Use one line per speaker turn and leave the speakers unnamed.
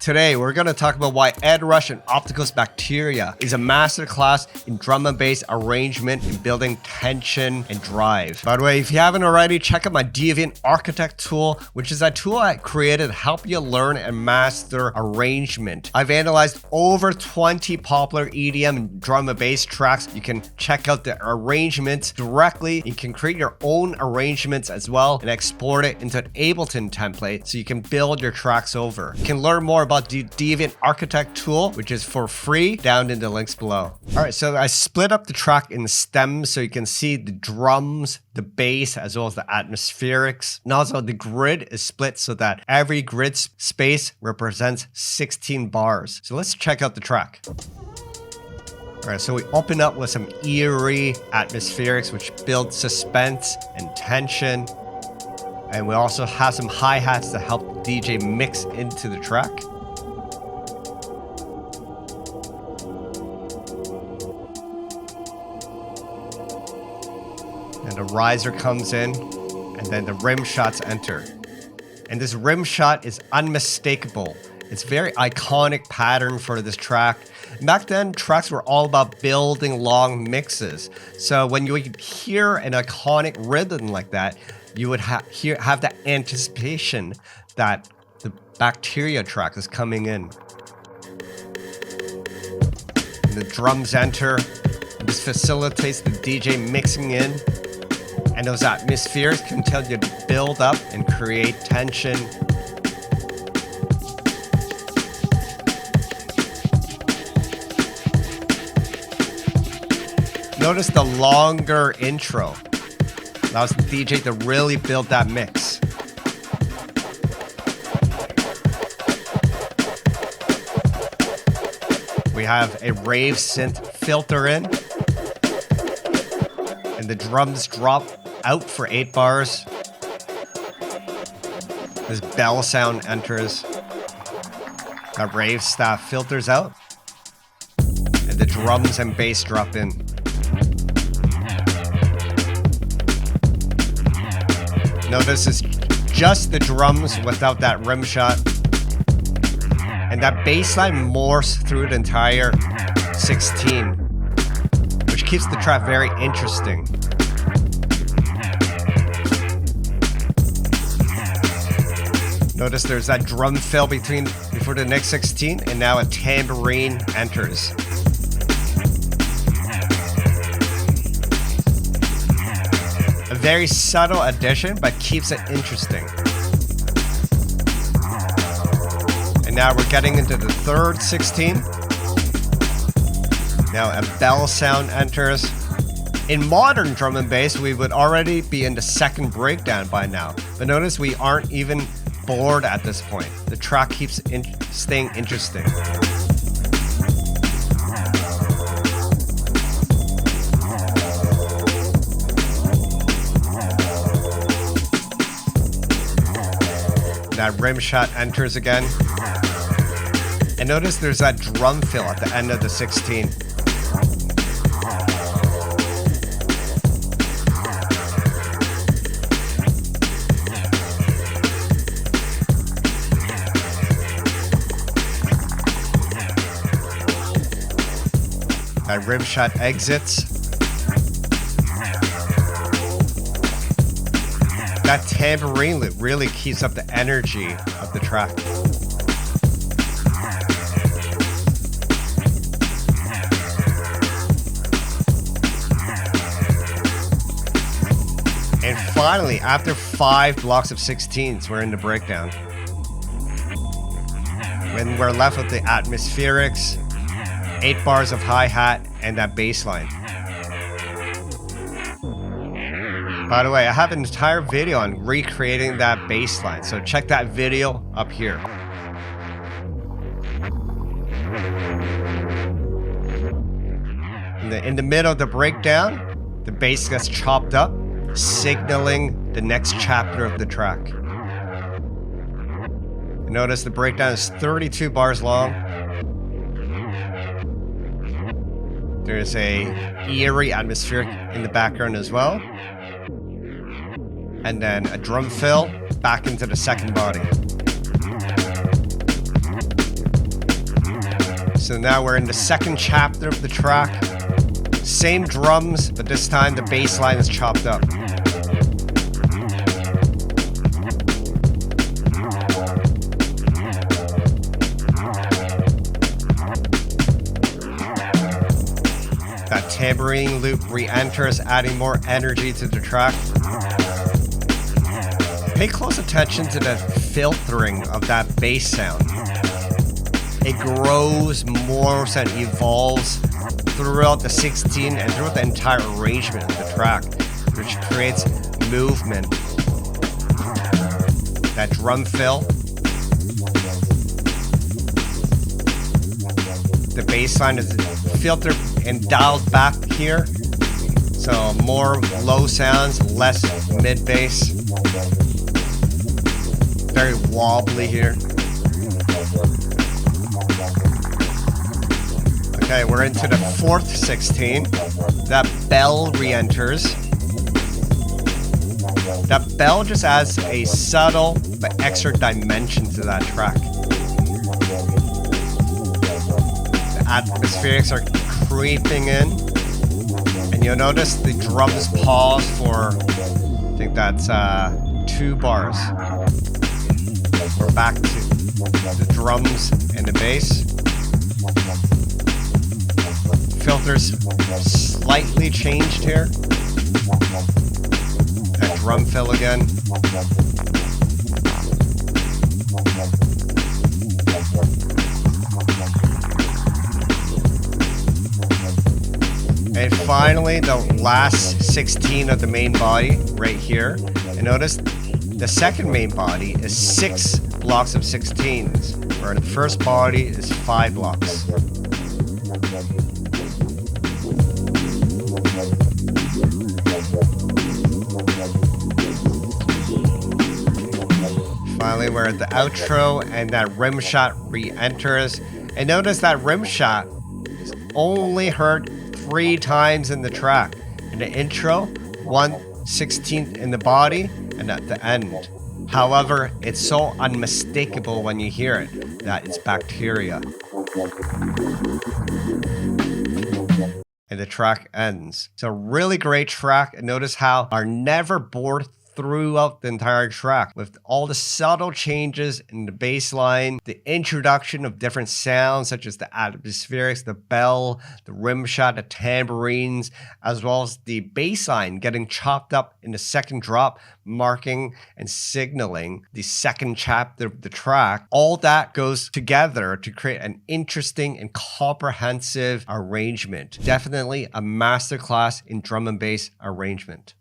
Today, we're going to talk about why 𝗙𝗛𝗏 and 𝗙𝗥𝗘𝗘 is a masterclass in drum and bass arrangement in building tension and drive. By the way, if you haven't already, check out my 𝗙𝗢𝗏𝗟𝗘𝗘 tool, which is a tool I created to help you learn and master arrangement. I've analyzed over 20 popular EDM and drum and bass tracks. You can check out the arrangements directly. You can create your own arrangements as well and export it into an Ableton template so you can build your tracks over. You can learn more about the 𝗙𝗢𝗏𝗟𝗘𝗘 tool, which is for free, down in the links below. All right, so I split up the track in stems so you can see the drums, the bass, as well as the atmospherics. And also the grid is split so that every grid space represents 16 bars. So let's check out the track. All right, so we open up with some eerie atmospherics, which build suspense and tension. And we also have some hi-hats to help the DJ mix into the track. And the riser comes in, and then the rim shots enter. And this rim shot is unmistakable. It's a very iconic pattern for this track. Back then, tracks were all about building long mixes. So when you hear an iconic rhythm like that, you would have the anticipation that the 𝗙𝗏𝗟𝗘𝗘 track is coming in. And the drums enter. And this facilitates the DJ mixing in. And those atmospheres continue to build up and create tension. Notice the longer intro allows the DJ to really build that mix. We have a rave synth filter in, and the drums drop out for 8 bars. This bell sound enters. That rave staff filters out, and the drums and bass drop in. Notice it's just the drums without that rim shot. And that bass line morphs through the entire 16, which keeps the track very interesting. Notice there's that drum fill before the next 16, and now a tambourine enters. A very subtle addition, but keeps it interesting. And now we're getting into the third 16. Now a bell sound enters. In modern drum and bass, we would already be in the second breakdown by now. But notice we aren't even bored at this point. The track keeps staying interesting. That rim shot enters again. And notice there's that drum fill at the end of the 16. That rim shot exits. That tambourine loop really keeps up the energy of the track. And finally, after 5 blocks of 16s, we're in the breakdown. When we're left with the atmospherics, 8 bars of hi-hat, and that bass line. By the way, I have an entire video on recreating that bass line, so check that video up here. In the middle of the breakdown, the bass gets chopped up, signaling the next chapter of the track. And notice the breakdown is 32 bars long. There's a eerie atmosphere in the background as well. And then a drum fill back into the second body. So now we're in the second chapter of the track. Same drums, but this time the bass line is chopped up. That tambourine loop re-enters, adding more energy to the track. Pay close attention to the filtering of that bass sound. It grows more and evolves throughout the 16 and throughout the entire arrangement of the track, which creates movement. That drum fill. The bass line is filtered and dialed back here. So more low sounds, less mid bass. Very wobbly here. Okay, we're into the fourth 16. That bell re-enters. That bell just adds a subtle but extra dimension to that track. The atmospherics are creeping in. And you'll notice the drums pause for, I think that's 2 bars. We're back to the drums and the bass. Filters slightly changed here. That drum fill again. And finally, the last 16 of the main body right here. And notice the second main body is 6 blocks of 16s, where the first body is 5 blocks. Finally, we're at the outro, and that rim shot re-enters. And notice that rim shot is only heard 3 times in the track. In the intro, 1/16 in the body, and at the end. However, it's so unmistakable when you hear it that it's 𝗙𝗘𝗘𝗘. And the track ends. It's a really great track. And notice how are never bored throughout the entire track, with all the subtle changes in the bass line, the introduction of different sounds such as the atmospherics, the bell, the rim shot, the tambourines, as well as the bass line getting chopped up in the second drop, marking and signaling the second chapter of the track. All that goes together to create an interesting and comprehensive arrangement. Definitely a masterclass in drum and bass arrangement.